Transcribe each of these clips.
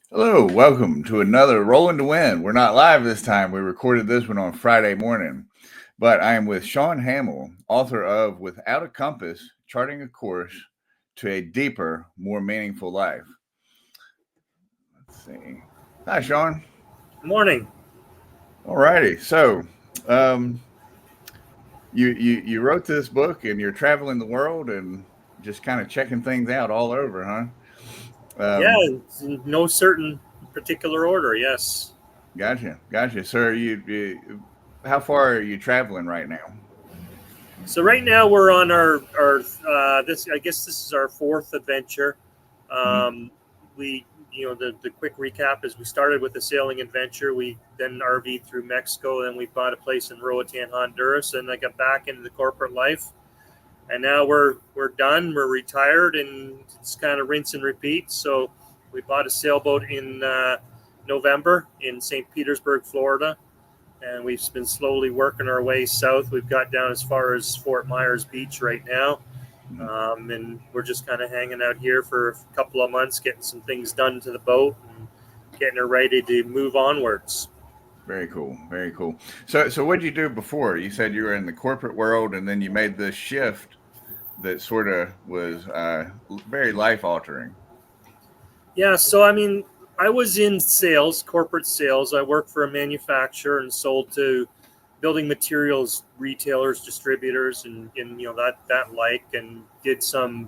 Hello, welcome to another Rolling to Win. We're not live this time. We recorded this one on Friday morning. But I am with Shawn Hamill, author of Without a Compass, Charting a Course to a Deeper, More Meaningful Life. Let's see. Hi, Shawn. Morning. All righty. So, um, you wrote this book and you're traveling the world and just kind of checking things out all over, huh? Yeah, it's in no certain particular order. Yes. Gotcha. So, how far are you traveling right now? So right now we're on our this. I guess this is our fourth adventure. Mhm. Um, we the quick recap is we started with a sailing adventure. We then RV'd through Mexico. Then we bought a place in Roatan, Honduras, and I got back into the corporate life. And now we're done. We're retired, and it's kind of rinse and repeat. So we bought a sailboat in November in St. Petersburg, Florida, and we've been slowly working our way south. We've got down as far as Fort Myers Beach right now, Mhm. and we're just kind of hanging out here for a couple of months, getting some things done to the boat and getting her ready to move onwards. Very cool. Very cool. So what did you do before? You said you were in the corporate world, and then you made this shift that sort of was very life altering. Yeah, so I mean, I was in sales, corporate sales. I worked for a manufacturer and sold to building materials retailers, distributors, and that like, and did some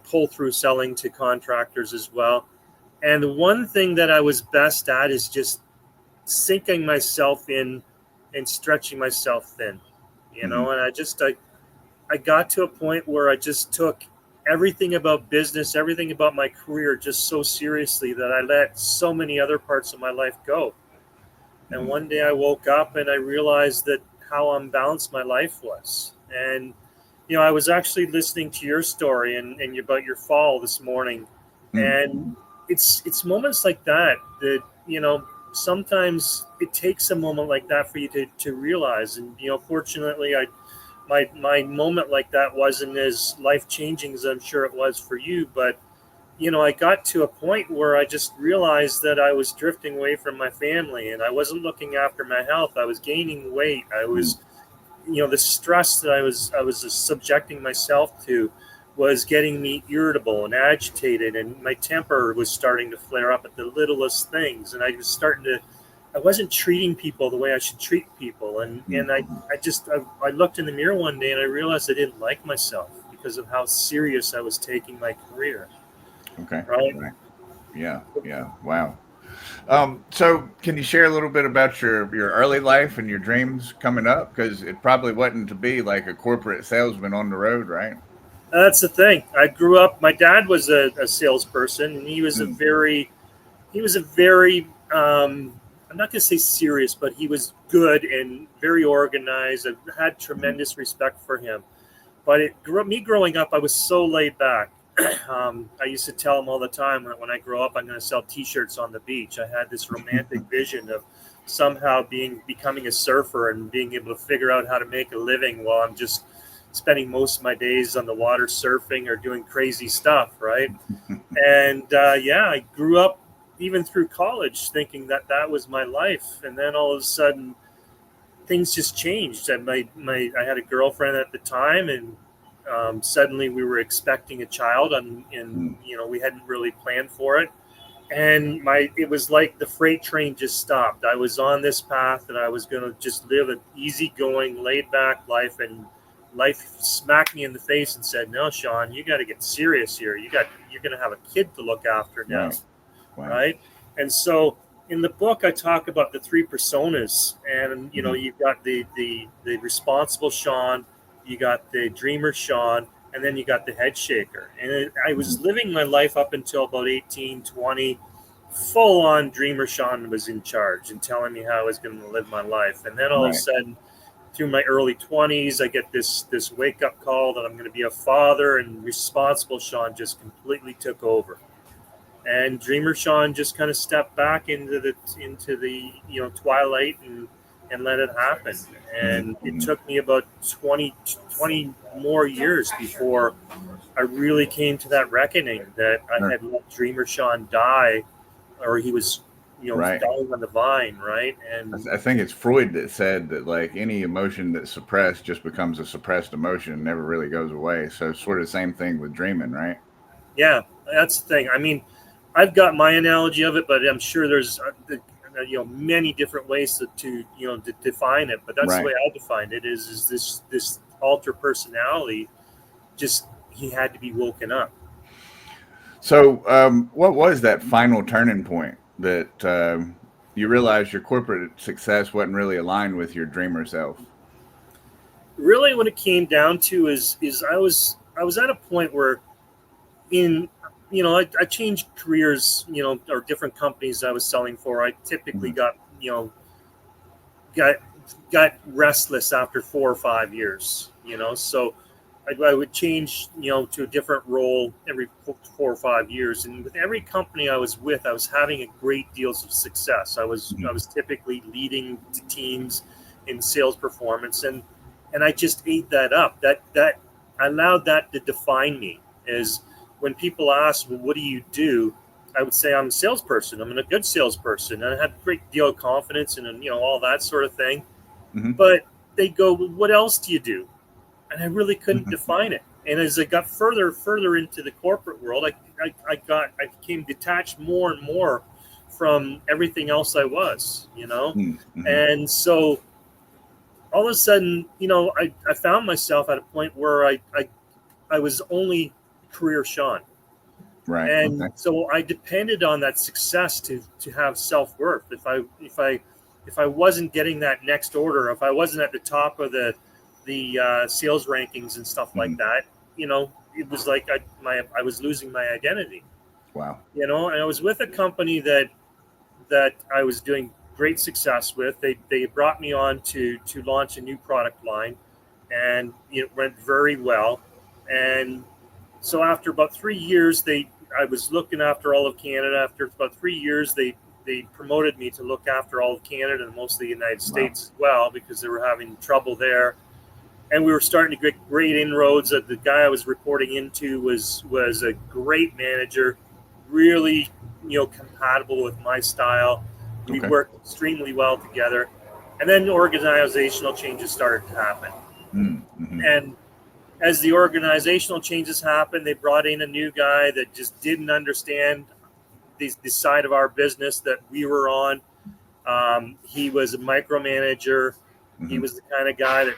pull through selling to contractors as well. And the one thing that I was best at is just sinking myself in and stretching myself thin, Hmm. and I got to a point where I just took everything about business, everything about my career just so seriously that I let so many other parts of my life go. And Hmm. one day I woke up and I realized that how unbalanced my life was. And I was actually listening to your story and about your fall this morning, and Hmm. it's moments like that that sometimes it takes a moment like that for you to realize. And fortunately, my moment like that wasn't as life changing as I'm sure it was for you, but I got to a point where I just realized that I was drifting away from my family and I wasn't looking after my health. I was gaining weight. I was, the stress that I was subjecting myself to was getting me irritable and agitated, and my temper was starting to flare up at the littlest things. And I wasn't treating people the way I should treat people. And Hmm. I looked in the mirror one day and I realized I didn't like myself because of how serious I was taking my career. Okay. Right. Right. Yeah. Wow. So can you share a little bit about your early life and your dreams coming up? Because it probably wasn't to be like a corporate salesman on the road, right? That's the thing. I grew up. My dad was a salesperson, and Mm. he was a very, I'm not going to say serious, but he was good and very organized. I had Hmm. tremendous respect for him. But me growing up, I was so laid back. I used to tell him all the time that when I grow up, I'm going to sell T-shirts on the beach. I had this romantic vision of somehow becoming a surfer and being able to figure out how to make a living while I'm just spending most of my days on the water surfing or doing crazy stuff, right? And yeah, I grew up even through college thinking that that was my life, and then all of a sudden things just changed. And I had a girlfriend at the time, and suddenly we were expecting a child, and Mm. we hadn't really planned for it. And it was like the freight train just stopped. I was on this path, and I was going to just live an easygoing, laid back life, and life smacked me in the face and said, "No, Shawn, you got to get serious here. You're going to have a kid to look after now." Right. Wow. Right? And so in the book, I talk about the three personas, and Hmm. you've got the responsible Shawn, you got the dreamer Shawn, and then you got the head shaker. And I Hmm. was living my life up until about 18, 20, full on dreamer Shawn was in charge and telling me how I was going to live my life. And then all of a Right. sudden, through my early 20s, I get this wake up call that I'm going to be a father, and responsible Shawn just completely took over. And Dreamer Shawn just kind of stepped back into the twilight, and and let it happen. And it took me about 20 more years before I really came to that reckoning that I Sure. had let Dreamer Shawn die, or he was, Right. dying on the vine, right? And I think it's Freud that said that like any emotion that's suppressed just becomes a suppressed emotion and never really goes away. So sort of the same thing with dreaming, right? yeah, that's the thing. I mean, I've got my analogy of it, but I'm sure there's many different ways to define it. But that's the Right. way I define it: is this alter personality? Just he had to be woken up. So what was that final turning point that you realized your corporate success wasn't really aligned with your dreamer self? Really, what it came down to is I was at a point where in I changed careers, or different companies I was selling for. I typically Hmm. got got restless after 4 or 5 years, so I would change, to a different role every 4 or 5 years. And with every company I was with, I was having a great deals of success. I was typically leading teams in sales performance, and I just ate that up. That I allowed that to define me. As when people ask, well, what do you do? I would say I'm a salesperson. I'm a good salesperson, and I had a great deal of confidence and all that sort of thing. Hmm. But they go, well, what else do you do? And I really couldn't define it. And as I got further into the corporate world, I became detached more and more from everything else I was. Hmm. And so all of a sudden, I found myself at a point where I was only career Shawn. Right. Okay. And so I depended on that success to have self-worth. If I wasn't getting that next order, if I wasn't at the top of the sales rankings and stuff like Hmm. that, it was like I was losing my identity. Wow. And I was with a company that I was doing great success with. They brought me on to launch a new product line, and it went very well. And so after about 3 years, I was looking after all of Canada. After about 3 years, they promoted me to look after all of Canada and most of the United Wow. States as well, because they were having trouble there. And we were starting to get great inroads. The guy I was reporting into was a great manager, really compatible with my style. We Okay. worked extremely well together. And then organizational changes started to happen. Mm-hmm. And as the organizational changes happened, they brought in a new guy that just didn't understand the side of our business that we were on. He was a micromanager. He Hmm. was the kind of guy that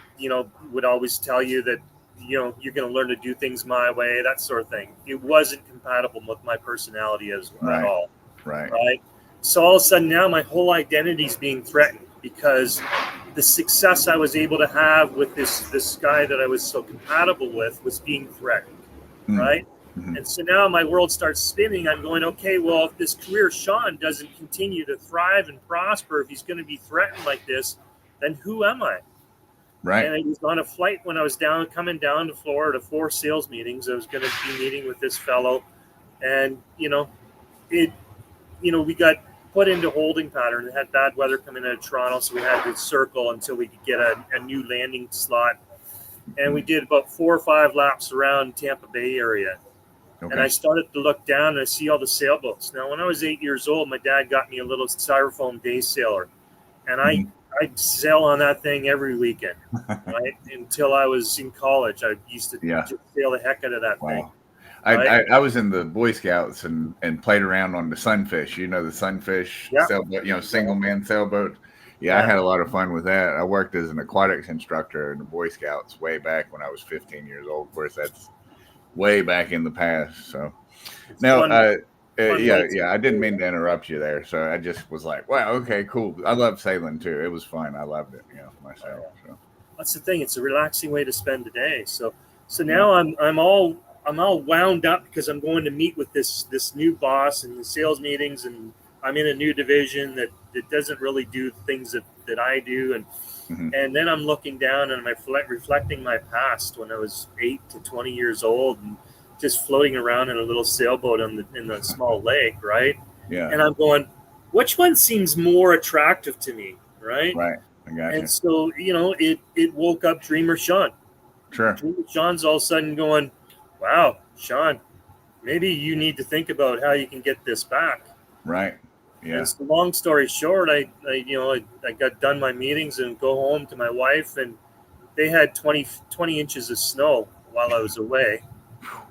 would always tell you that you're going to learn to do things my way, that sort of thing. It wasn't compatible with my personality at Right. all, Right. right? So all of a sudden now my whole identity is being threatened because the success I was able to have with this guy that I was so compatible with was being threatened, right? Mm-hmm. And so now my world starts spinning. I'm going, okay, well, if this career Shawn doesn't continue to thrive and prosper, if he's going to be threatened like this, then who am I? Right. And I was on a flight when I was coming down to Florida, 4 sales meetings. I was going to be meeting with this fellow, and it, we got put into holding pattern. It had bad weather coming out of Toronto, so we had to circle until we could get a new landing slot. And we did about 4 or 5 laps around Tampa Bay area. And I Okay. started to look down and I see all the sailboats. Now, when I was 8 years old, my dad got me a little styrofoam day sailor, and Hmm. I'd sail on that thing every weekend, right? Until I was in college, I used to Yeah. just sail the heck out of that thing, Wow. right? I was in the Boy Scouts and played around on the Sunfish. You know the Sunfish Yeah, sailboat, single man sailboat. Yeah, I yeah. had a lot of fun with that. I worked as an aquatics instructor in the Boy Scouts way back when I was 15 years old. Of course, that's way back in the past. So It's now, fun yeah, way to yeah, I didn't do mean it. to interrupt you there. So I just was like, wow, okay, cool. I love sailing too. It was fun. I loved it, myself. So That's the thing. It's a relaxing way to spend the day. So yeah. now I'm all wound up because I'm going to meet with this new boss and the sales meetings, and I'm in a new division that doesn't really do things that I do, Hmm. and then I'm looking down and I'm reflecting my past when I was 8 to 20 years old and just floating around in a little sailboat in the small lake, right? Yeah. And I'm going, which one seems more attractive to me, right? Right. I got And you. so, it woke up Dreamer Shawn. Sure. Dreamer Shawn's all of a sudden going, wow, Shawn, maybe you need to think about how you can get this back. Right. And Yeah. so long story short, I got done my meetings and go home to my wife, and they had 20 inches of snow while I was away.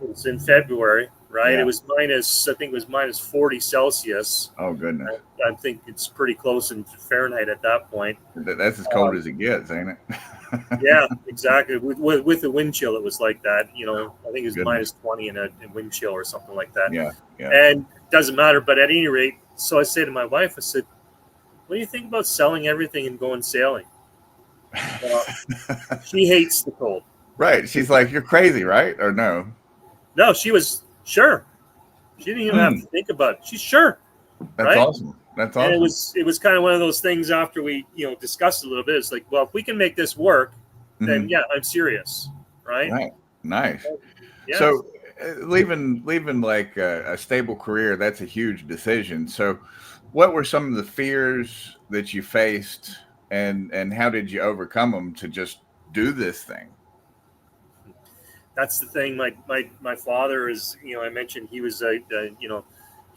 It was in February, right? It Yeah. was I think it was minus 40 Celsius. Oh goodness. I think it's pretty close in Fahrenheit at that point. That's as cold as it gets, ain't it? Yeah, exactly. With the wind chill, it was like that. I think it was Goodness. minus 20 in wind chill or something like that. Yeah. Yeah. And it doesn't matter. But at any rate, so I say to my wife, I said, what do you think about selling everything and going sailing? Well, she hates the cold. Right. She's like, you're crazy, right? Or no? No, she was sure. She didn't even have to think about it. She's sure, That's right? awesome. That's And awesome. it was kind of one of those things after we discussed a little bit. It's like, well, if we can make this work, then yeah, I'm serious, right? Right. Nice. Yeah. So leaving like a stable career, that's a huge decision. So what were some of the fears that you faced, and how did you overcome them to just do this thing? That's the thing. My father is, I mentioned he was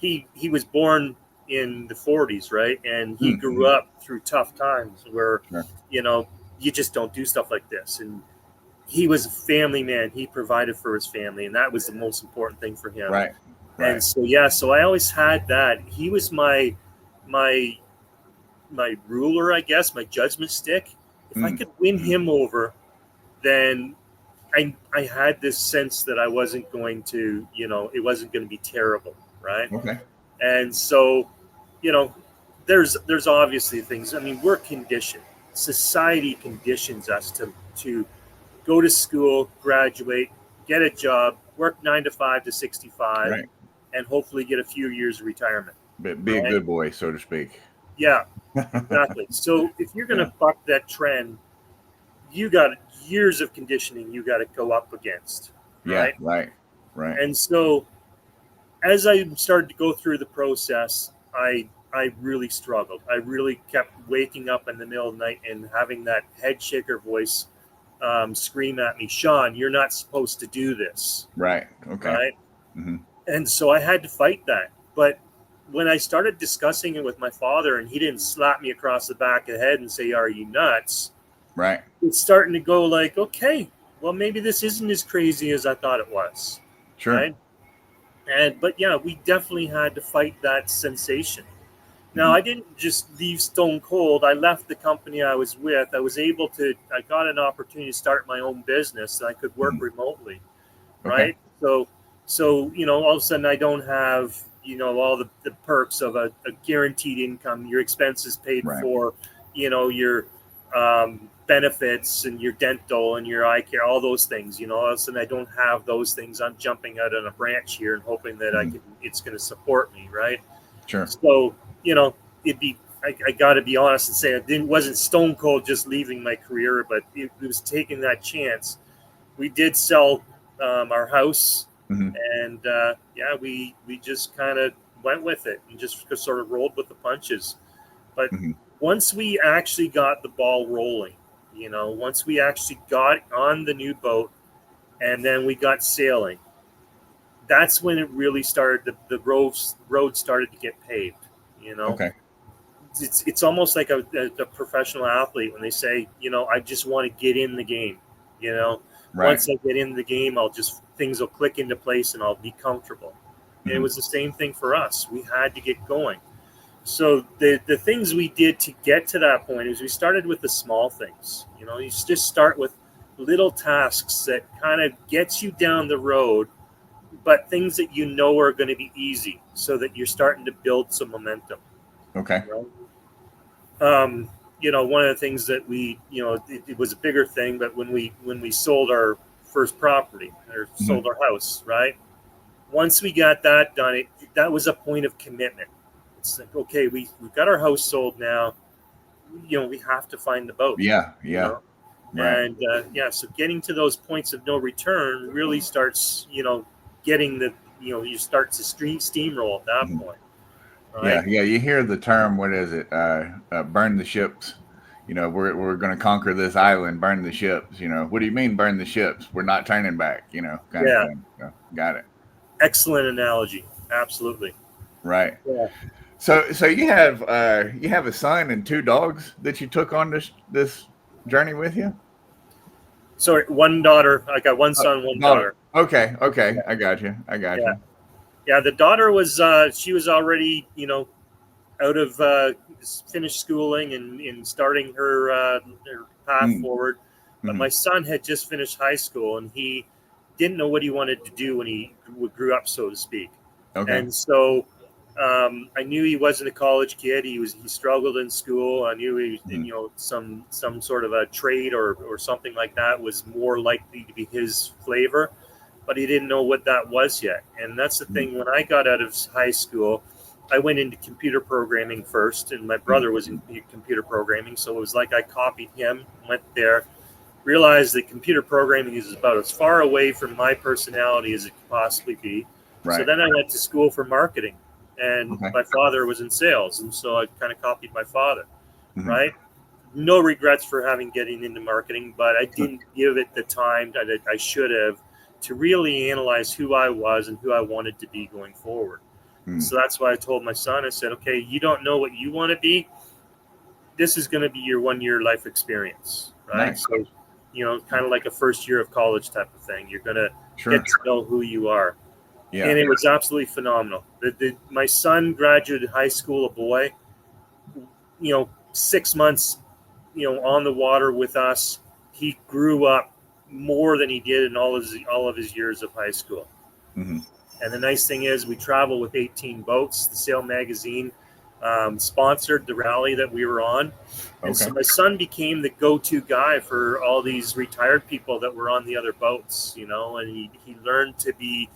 he was born in the 40s, right? And he grew Mm-hmm. up through tough times where, Sure. You just don't do stuff like this. And he was a family man. He provided for his family, and that was the most important thing for him. Right. Right. And so, yeah, so I always had that. He was my ruler, I guess, my judgment stick. If I could win him over, then I had this sense that I wasn't going to, it wasn't going to be terrible, right? Okay. And so, you know, there's obviously things. I mean, we're conditioned. Society conditions us to go to school, graduate, get a job, work 9 to 5 to 65, Right. and hopefully get a few years of retirement. But be a Right? good boy, so to speak. Yeah, exactly. So if you're going to Yeah. buck that trend, you got years of conditioning you got to go up against, Yeah. right? Right. Right. And so as I started to go through the process, I really struggled. I really kept waking up in the middle of the night and having that head shaker voice scream at me, Shawn, you're not supposed to do this, Right. Okay. right? Mm-hmm. And so I had to fight that. But when I started discussing it with my father, and he didn't slap me across the back of the head and say, "Are you nuts?" Right. It's starting to go like, okay, well, maybe this isn't as crazy as I thought it was, Sure. right? But yeah, we definitely had to fight that sensation. Now, Mm-hmm. I didn't just leave stone cold. I left the company I was with. I got an opportunity to start my own business, and I could work Mm-hmm. remotely, Okay. right? So all of a sudden I don't have, all the perks of a guaranteed income, your expenses paid Right. for, your benefits and your dental and your eye care, all those things, all of a sudden I don't have those things. I'm jumping out on a branch here and hoping that it's going to support me, right? Sure. So, I got to be honest and say it wasn't stone cold just leaving my career, but it was taking that chance. We did sell our house, Mm-hmm. and we just kind of went with it and just sort of rolled with the punches. But Mm-hmm. once we actually got the ball rolling, once we actually got on the new boat and then we got sailing, that's when it really started. The road started to get paved. Okay. It's almost like a professional athlete when they say, I just want to get in the game. Right. Once I get in the game, things will click into place and I'll be comfortable. And it Mm-hmm. was the same thing for us. We had to get going. So the things we did to get to that point is we started with the small things. You just start with little tasks that kind of gets you down the road, but things that are going to be easy, so that you're starting to build some momentum. Okay. Right? One of the things that it was a bigger thing, but when we sold our first property or sold our house, right? Once we got that done, that was a point of commitment. It's like, okay, we've got our house sold now. We have to find the boat. Yeah. Yeah. Right. And so getting to those points of no return really starts, getting you start to steamroll at that Mm-hmm. point. Yeah. Right? Yeah. You hear the term, what is it? Burn the ships. we're going to conquer this island, burn the ships. What do you mean burn the ships? We're not turning back. Kind of Yeah, thing. So, got it. excellent analogy. Absolutely. Right. Yeah. So you have a son and two dogs that you took on this journey with you. Sorry, one daughter. I got one son, one Daughter. daughter. Okay. Yeah, I got you. I got yeah, you. yeah. The daughter was she was already out of finished schooling and starting her path Mm, forward. But mm, my son had just finished high school and he didn't know what he wanted to do when he grew up, so to speak. okay. And so I knew he wasn't a college kid. He struggled in school. I knew he, Mm, some sort of a trade or something like that was more likely to be his flavor, but he didn't know what that was yet. And that's the mm, thing. When I got out of high school, I went into computer programming first, and my mm, brother was in computer programming, so it was like I copied him, went there, realized that computer programming is about as far away from my personality as it could possibly be. So right. then I went to school for marketing, and Okay. my father was in sales, and so I kind of copied my father, Mm-hmm. right? No regrets for having getting into marketing, but I Sure. didn't give it the time that I should have to really analyze who I was and who I wanted to be going forward. Mm, So that's why I told my son, I said, okay, you don't know what you want to be. This is going to be your 1 year life experience, right? nice. So, kind of like a first year of college type of thing. You're going to get Sure. to know who you are. Yeah. And it was absolutely phenomenal. My son graduated high school, a boy, 6 months, on the water with us. He grew up more than he did in all of his years of high school. Mm-hmm. And the nice thing is, we travel with 18 boats. The Sail magazine sponsored the rally that we were on. And Okay. so my son became the go to guy for all these retired people that were on the other boats, and he learned to be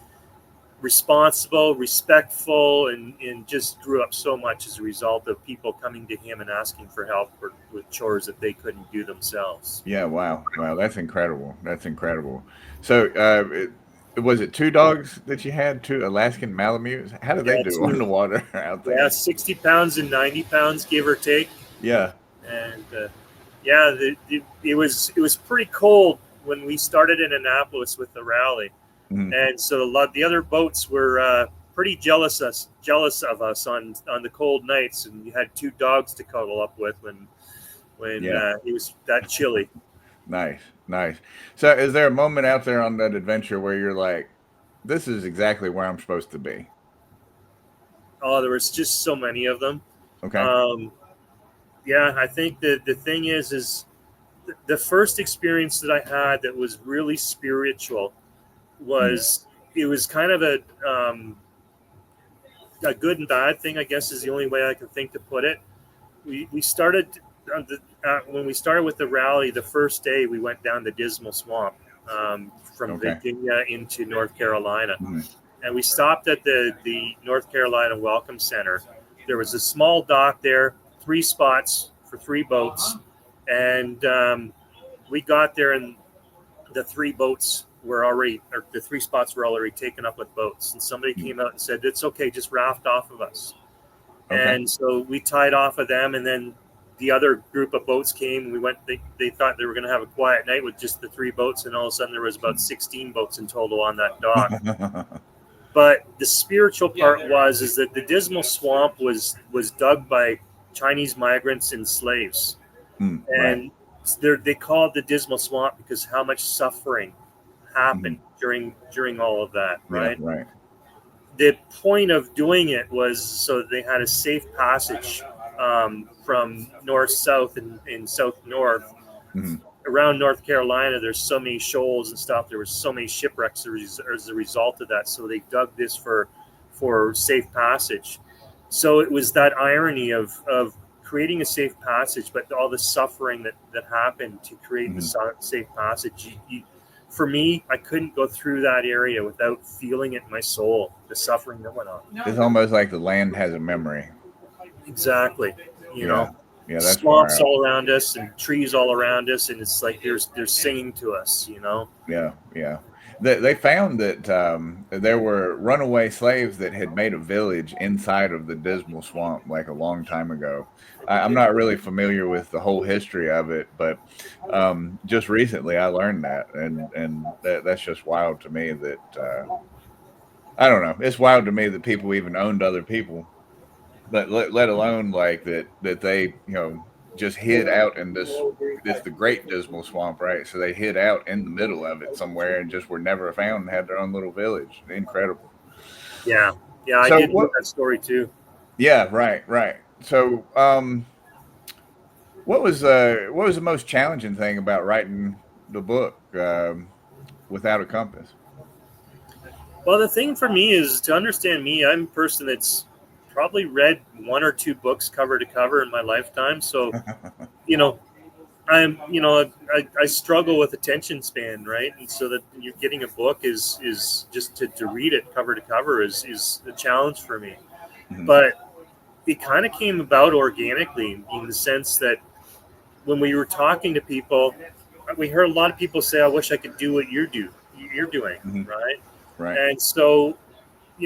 responsible, respectful, and just grew up so much as a result of people coming to him and asking for help with chores that they couldn't do themselves. Yeah. Wow. Wow. That's incredible. That's incredible. So, was it two dogs that you had? Two Alaskan Malamutes? How did they Yeah, do on the water out yeah, there? 60 pounds and 90 pounds, give or take. Yeah. And yeah, it was pretty cold when we started in Annapolis with the rally, Mm, and so the other boats were pretty jealous of us on the cold nights, and we had two dogs to cuddle up with when yeah. it was that chilly. Nice. Nice. So, is there a moment out there on that adventure where you're like, "This is exactly where I'm supposed to be"? Oh, there was just so many of them. Okay. Um, yeah, I think the thing is the first experience that I had that was really spiritual Mm, was it was kind of a good and bad thing, I guess, is the only way I can think to put it. We started when we started with the rally. The first day we went down the Dismal Swamp from okay. Virginia into North Carolina, Mm, and we stopped at the North Carolina Welcome Center. There was a small dock there, 3 spots for 3 boats, and we got there and the 3 spots were already taken up with boats. And somebody mm, came out and said, "It's okay, just raft off of us." okay. And so we tied off of them, and then the other group of boats came. And we went. They thought they were going to have a quiet night with just the 3 boats, and all of a sudden there was about 16 boats in total on that dock. But the spiritual part is that the Dismal Swamp was dug by Chinese migrants and slaves, Mm, right. and they call it the Dismal Swamp because how much suffering Mhm. happened during all of that, Yeah. right? Right. The point of doing it was so they had a safe passage from north south and south north Mhm. around North Carolina. There's so many shoals and stuff. There was so many shipwrecks as a result of that. So they dug this for safe passage. So it was that irony of creating a safe passage, but all the suffering that happened to create the Mhm. safe passage. For me, I couldn't go through that area without feeling it in my soul, the suffering that went on. It's almost like the land has a memory. Exactly. You Yeah. know, Yeah. That's far swamps out. all around us and trees all around us, and it's like they're singing to us. Yeah. Yeah. They found that there were runaway slaves that had made a village inside of the Dismal Swamp like a long time ago. I'm not really familiar with the whole history of it, but just recently I learned that, and that's just wild to me. That I don't know. It's wild to me that people even owned other people, but let alone like that they just hid out in this. It's the Great Dismal Swamp, right? So they hid out in the middle of it somewhere and just were never found and had their own little village. Incredible. Yeah, yeah, I So did hear what? that story too. Yeah, right, right. So what was the most challenging thing about writing the book Without a Compass? Well, the thing for me is to understand me. I'm a person that's probably read one or two books cover to cover in my lifetime. So, you know, I struggle with attention span, right? And so that you're getting a book is just to read it cover to cover is a challenge for me. Mhm. But it kind of came about organically in the sense that when we were talking to people, we heard a lot of people say, "I wish I could do what you're doing," Mhm. right? Right. And so,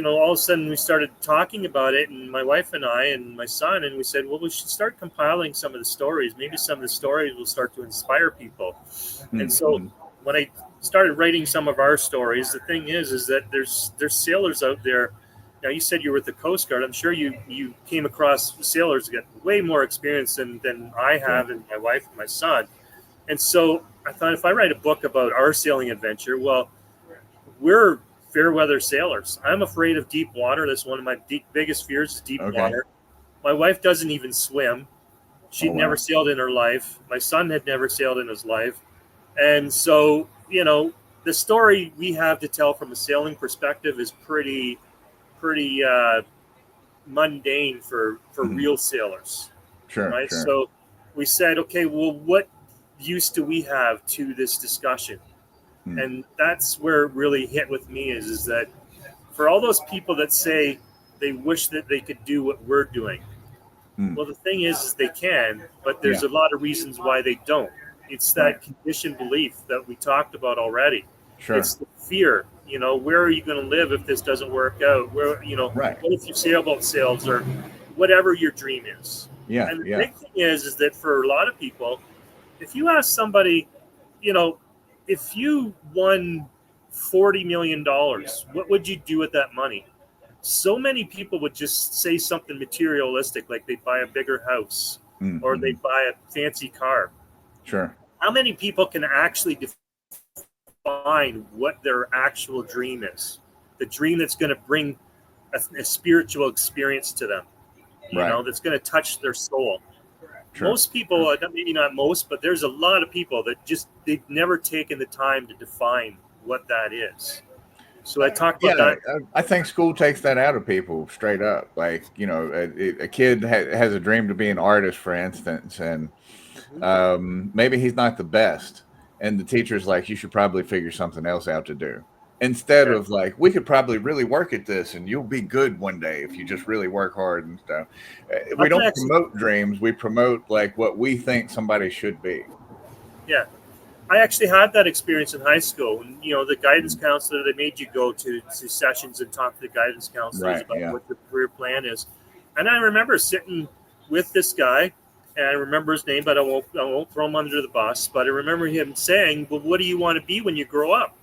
all of a sudden we started talking about it, and my wife and I and my son, and we said, well, we should start compiling some of the stories. Maybe some of the stories will start to inspire people. And so Mm-hmm. when I started writing some of our stories, the thing is that there's sailors out there. Now you said you were with the Coast Guard. I'm sure you came across sailors that got way more experience than I Sure. have, and my wife and my son. And so I thought if I write a book about our sailing adventure, well, we're fair weather sailors. I'm afraid of deep water. That's one of my biggest fears is deep Okay. water. My wife doesn't even swim. Oh She'd never wow. sailed in her life. My son had never sailed in his life. And so, the story we have to tell from a sailing perspective is pretty mundane for Hmm. real sailors, Sure. right? Sure. So we said, okay, well, what use do we have to this discussion? Mm. And that's where it really hit with me is that for all those people that say they wish that they could do what we're doing, Mm. well, the thing is they can, but Yeah. there's a lot of reasons why they don't. It's Right. that conditioned belief that we talked about already. Sure. It's the fear. Where are you going to live if this doesn't work out? Right. What if your sailboat sails or whatever your dream is? Yeah. And the Yeah. big thing is that for a lot of people, if you ask somebody, you know, if you won $40 million, what would you do with that money? So many people would just say something materialistic, like they'd buy a bigger house or Mm-hmm. they'd buy a fancy car. Sure. How many people can actually define what their actual dream is? The dream that's going to bring a spiritual experience to them, Right. that's going to touch their soul. Sure. Most people, maybe not most, but there's a lot of people that they've never taken the time to define what that is. So I talked about Yeah, that. I think school takes that out of people straight up. Like, a kid has a dream to be an artist, for instance, and maybe he's not the best. And the teacher's like, you should probably figure something else out to do. Instead Yeah, of like, we could probably really work at this and you'll be good one day if you just really work hard and stuff. I We can don't actually, promote dreams, we promote like what we think somebody should be. yeah, I actually had that experience in high school. And the guidance Mhm. counselor, they made you go to sessions and talk to the guidance counselors Right. about Yeah. what your career plan is. And I remember sitting with this guy, and I remember his name, but I won't throw him under the bus. But I remember him saying, "Well, what do you want to be when you grow up?"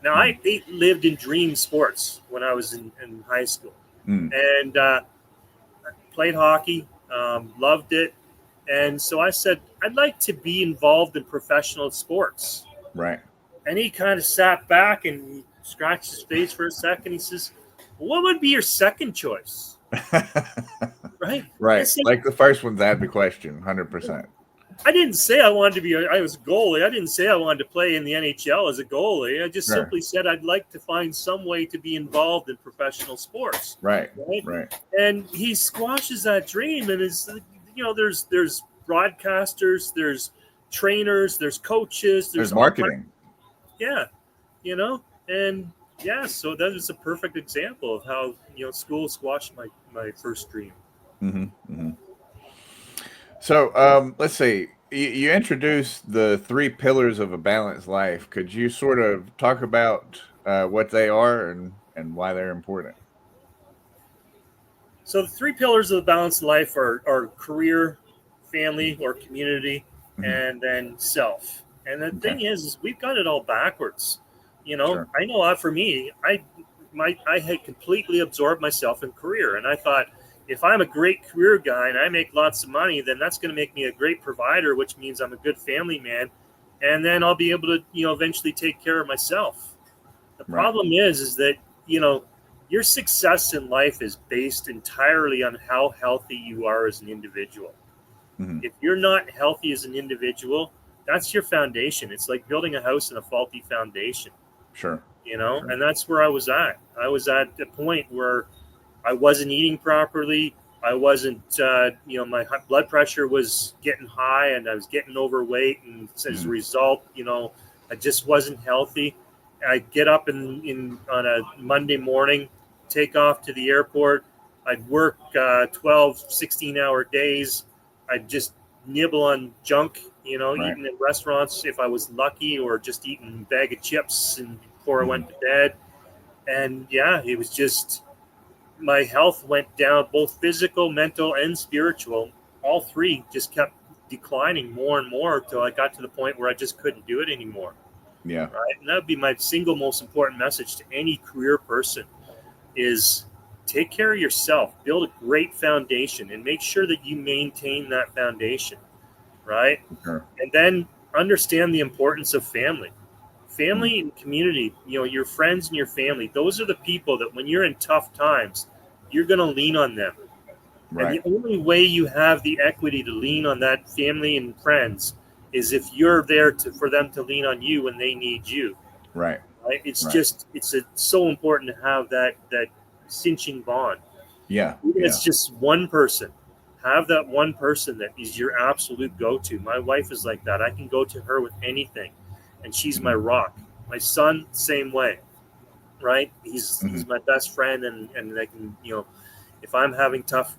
Now, Mm. I lived in dream sports when I was in high school, Mm. and played hockey, loved it. And so I said, I'd like to be involved in professional sports. Right. And he kind of sat back and he scratched his face for a second. He says, what would be your second choice? Right? I Right. said, Like the first one's out of the question, 100%. I didn't say I wanted to be, I was a goalie. I didn't say I wanted to play in the NHL as a goalie. I just Sure. simply said I'd like to find some way to be involved in professional sports. Right. Right? Right. And he squashes that dream. And there's broadcasters, there's trainers, there's coaches, There's there's all kinds. marketing. Yeah, and yeah. So that is a perfect example of how school squashed my first dream. Hmm. Hmm. So let's see. you introduced the three pillars of a balanced life. Could you sort of talk about what they are and why they're important? So the three pillars of the balanced life are career, family or community, Mm-hmm. and then self. And the Okay, thing is we've got it all backwards. sure. I know for me, I had completely absorbed myself in career, and I thought if I'm a great career guy and I make lots of money, then that's going to make me a great provider, which means I'm a good family man, and then I'll be able to eventually take care of myself. The Right. problem is that you know your success in life is based entirely on how healthy you are as an individual. Mm-hmm. If you're not healthy as an individual, that's your foundation. It's like building a house in a faulty foundation, Sure. Sure. and that's where I was at. I was at a point where I wasn't eating properly. I wasn't, my blood pressure was getting high and I was getting overweight. And as a Mm-hmm. result, I just wasn't healthy. I'd get up on a Monday morning, take off to the airport. I'd work 12, 16-hour days. I'd just nibble on junk, Right. eating in restaurants if I was lucky, or just eating a bag of chips and before I Mm-hmm. went to bed. And yeah, it was just my health went down, both physical, mental, and spiritual. All three just kept declining more and more until I got to the point where I just couldn't do it anymore. Yeah. Right, and that would be my single most important message to any career person: is take care of yourself, build a great foundation, and make sure that you maintain that foundation. Right, Sure. and then understand the importance of family. Mm-hmm. Family and community, your friends and your family, those are the people that when you're in tough times, you're going to lean on them. And the Right. only way you have the equity to lean on that family and friends is if you're there for them to lean on you when they need you. Right. Right? It's Right. just so important to have that cinching bond. Yeah. Even if Yeah. it's just one person, have that one person that is your absolute go-to. My wife is like that. I can go to her with anything, and she's my Mm-hmm. rock. My son, same way. Right? Mm-hmm. He's my best friend, and I can, if I'm having tough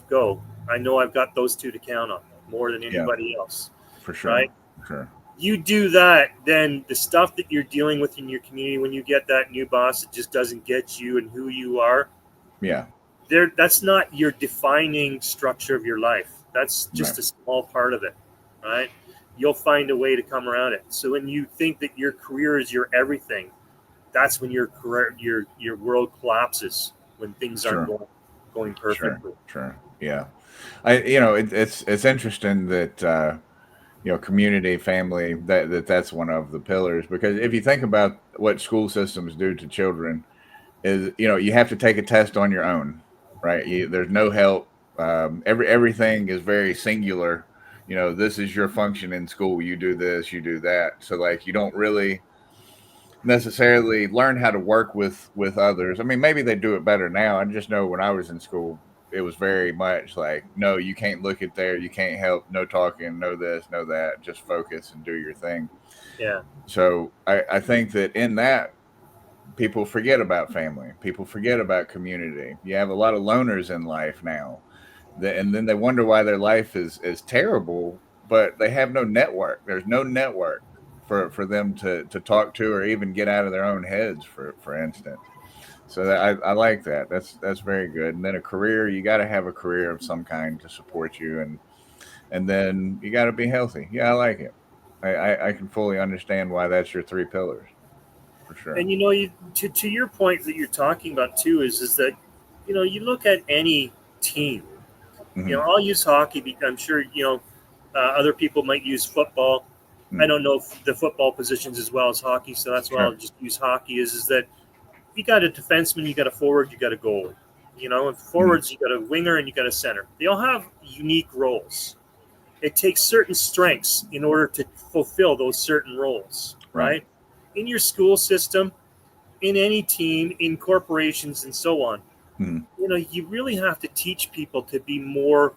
go, I know I've got those two to count on more than Yeah. anybody else. For sure. Right? For sure. You do that, then the stuff that you're dealing with in your community, when you get that new boss that just doesn't get you and who you are, Yeah. there, that's not your defining structure of your life. That's Right. just a small part of it. Right? You'll find a way to come around it. So when you think that your career is your everything, that's when your career, your world collapses, when things aren't Sure. going Sure. perfectly. Sure. Yeah. It's interesting that community, family, that's one of the pillars, because if you think about what school systems do to children, is you have to take a test on your own, right? There's no help. Everything is very singular. This is your function in school. You do this, you do that. So like you don't really necessarily learn how to work with others. I mean, maybe they do it better now. I just know when I was in school, it was very much like, no, you can't look at there, you can't help, no talking, no this, no that, just focus and do your thing. Yeah, So I think that in that, people forget about family, people forget about community. You have a lot of loners in life now, and then they wonder why their life is terrible, but they have no network. There's no network for them to talk to, or even get out of their own heads, for instance. So I like that. That's very good. And then a career, you got to have a career of some kind to support you, and then you got to be healthy. Yeah, I like it. I can fully understand why that's your three pillars, for sure. and to your point that you're talking about too is that you look at any team. Hmm. I'll use hockey because I'm sure other people might use football. I Mm, don't know if the football positions as well as hockey, so that's why I'll sure. just use hockey. Is that you got a defenseman, you got a forward, you got a goalie. And Hmm. forwards, you got a winger and you got a center. They all have unique roles. It takes certain strengths in order to fulfill those certain roles, Right. right? In your school system, in any team, in corporations, and so on, Hmm. you really have to teach people to be more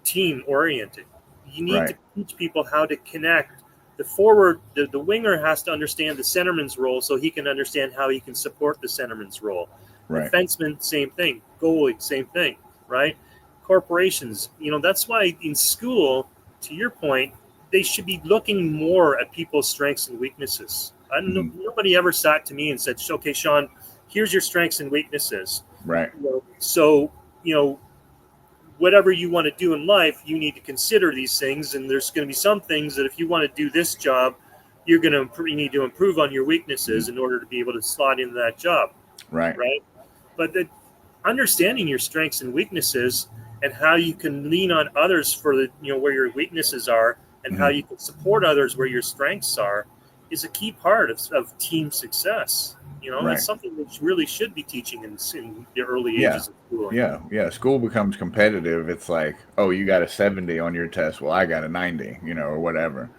team oriented. You need to Right. teach people how to connect. The forward, the winger has to understand the centerman's role so he can understand how he can support the centerman's role. Right. Defenseman, same thing. Goalie, same thing, right? Corporations, that's why in school, to your point, they should be looking more at people's strengths and weaknesses. Nobody ever sat to me and said, "Okay, Shawn, here's your strengths and weaknesses. Right. So, whatever you want to do in life, you need to consider these things. And there's going to be some things that if you want to do this job, you need to improve on your weaknesses in order to be able to slot into that job." Right. Right. But understanding your strengths and weaknesses and how you can lean on others for where your weaknesses are and how you can support others where your strengths are is a key part of team success. Right. That's something that you really should be teaching in the early Yeah. ages of school. Yeah. School becomes competitive. It's like, oh, you got a 70 on your test. Well, I got a 90, or whatever.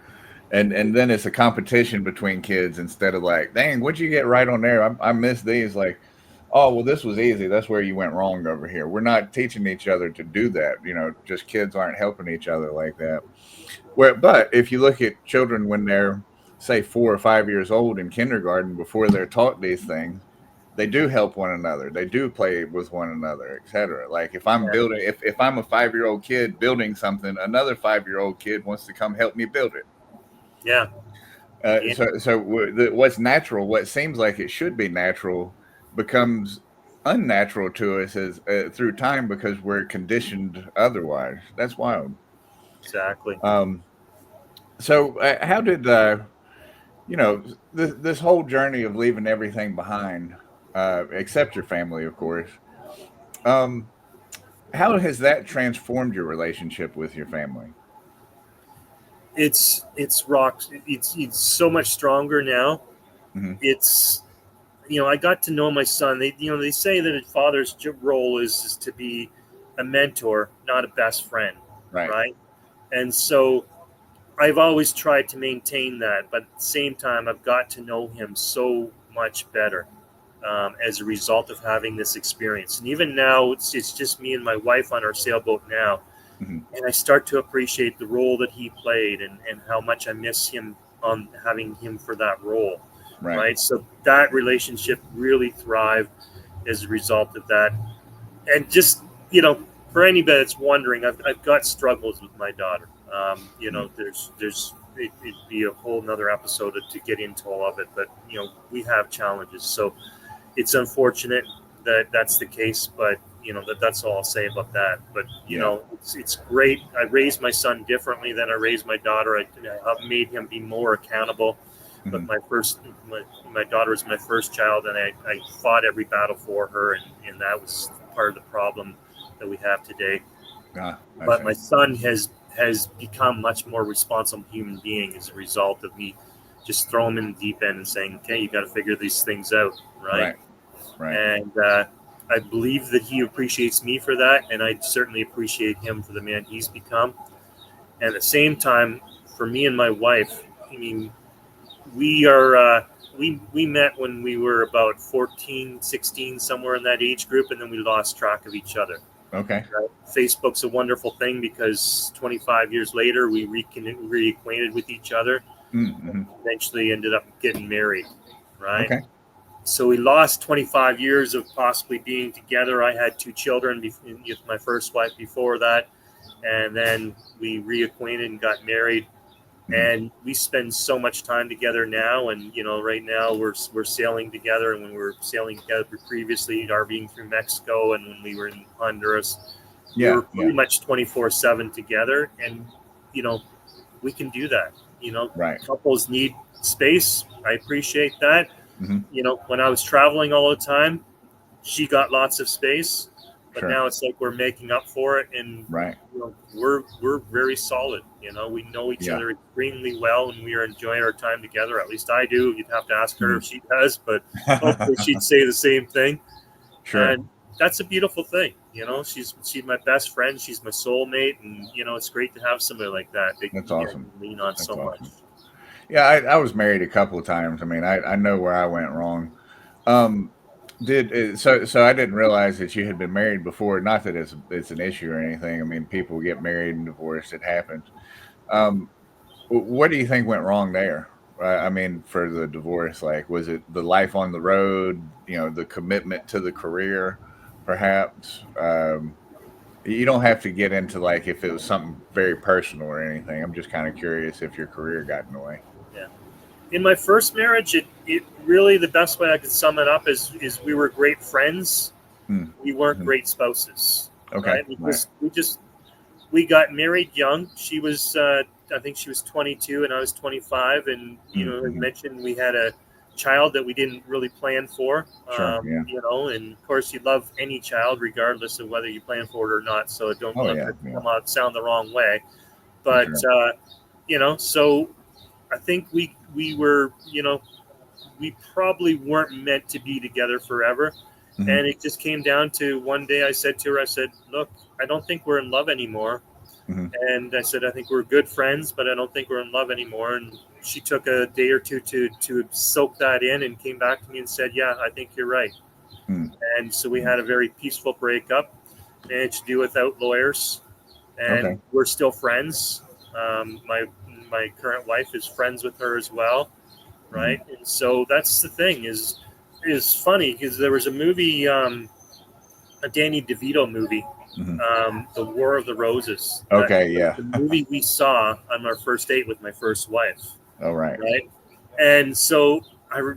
And then it's a competition between kids instead of like, dang, what'd you get right on there? I missed these. Like, oh, well, this was easy. That's where you went wrong over here. We're not teaching each other to do that. Just kids aren't helping each other like that. But if you look at children when they're, say, 4 or 5 years old in kindergarten, before they're taught these things, they do help one another. They do play with one another, etc. Like if I'm building, if I'm a 5-year-old kid building something, another 5-year-old kid wants to come help me build it. Yeah. So what's natural, what seems like it should be natural, becomes unnatural to us as through time because we're conditioned otherwise. That's wild. Exactly. So how did this whole journey of leaving everything behind, except your family, of course, how has that transformed your relationship with your family? It's rocks. It's so much stronger now. Mm-hmm. It's I got to know my son. They say that a father's role is to be a mentor, not a best friend, right? And so I've always tried to maintain that, but at the same time, I've got to know him so much better as a result of having this experience. And even now, it's just me and my wife on our sailboat now, and I start to appreciate the role that he played and how much I miss him on having him for that role. Right. So that relationship really thrived as a result of that. And just, for anybody that's wondering, I've got struggles with my daughter. It'd be a whole nother episode to get into all of it, but we have challenges. So it's unfortunate that that's the case, but that's all I'll say about that. But it's great. I raised my son differently than I raised my daughter. I made him be more accountable. But my daughter was my first child, and I fought every battle for her, and that was part of the problem that we have today. But my son has become much more responsible human being as a result of me just throwing him in the deep end and saying, okay, you got to figure these things out, right? And I believe that he appreciates me for that, and I certainly appreciate him for the man he's become. And at the same time, for me and my wife, I mean, we met when we were about 14, 16, somewhere in that age group, and then we lost track of each other. Okay. Facebook's a wonderful thing because 25 years later, we reacquainted with each other. Mm-hmm. Eventually ended up getting married, right? Okay. So we lost 25 years of possibly being together. I had 2 children with my first wife before that, and then we reacquainted and got married. And we spend so much time together now. And, right now we're sailing together. And when we were sailing together previously, RVing through Mexico, and when we were in Honduras, we were pretty much 24/7 together. And, we can do that. Couples need space. I appreciate that. When I was traveling all the time, she got lots of space. But now it's like we're making up for it, and we're very solid. We know each other extremely well, and we are enjoying our time together. At least I do. You'd have to ask her if she does, but hopefully she'd say the same thing. Sure. And that's a beautiful thing. She's my best friend. She's my soulmate, and it's great to have somebody like that. That's awesome. Lean on so much. Yeah, I was married a couple of times. I mean, I know where I went wrong. So I didn't realize that you had been married before. Not that it's an issue or anything. I mean, people get married and divorced. It happens. What do you think went wrong there? I mean, for the divorce, like, was it the life on the road? The commitment to the career, perhaps? You don't have to get into like if it was something very personal or anything. I'm just kind of curious if your career got in the way. Yeah. In my first marriage, it really, the best way I could sum it up is we were great friends. Hmm. We weren't Hmm. great spouses, Okay. right? Right. We got married young. She was, I think she was 22 and I was 25. And, as Mm-hmm. mentioned, we had a child that we didn't really plan for, Sure. Yeah. and of course you love any child regardless of whether you plan for it or not. So don't Oh let yeah. it Yeah. come out, sound the wrong way. For But, sure. so I think we were, we probably weren't meant to be together forever. Mm-hmm. And it just came down to one day I said to her, I said, look, I don't think we're in love anymore. Mm-hmm. And I said, I think we're good friends, but I don't think we're in love anymore. And she took a day or two to soak that in and came back to me and said, yeah, I think you're right. And so we Mm-hmm. had a very peaceful breakup, managed to do without lawyers, and Okay. we're still friends. My current wife is friends with her as well, Mm-hmm. right? And so that's the thing is funny because there was a movie, a Danny DeVito movie, Mm-hmm. The War of the Roses. That Okay. Yeah. the movie we saw on our first date with my first wife, All right. right? And so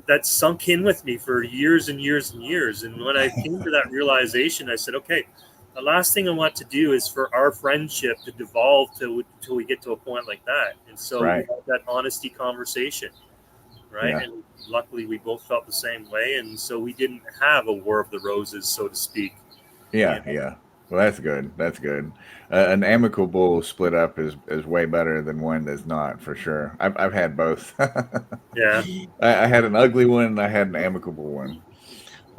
that sunk in with me for years and years and years. And when I came to that realization, I said, okay, the last thing I want to do is for our friendship to devolve till we get to a point like that. And so we Right. had that honesty conversation, right? Yeah. And luckily, we both felt the same way, and so we didn't have a War of the Roses, so to speak. Yeah. You know? Yeah. Well, that's good. That's good. An amicable split up is way better than one that's not, for sure. I've had both. Yeah, I had an ugly one and I had an amicable one.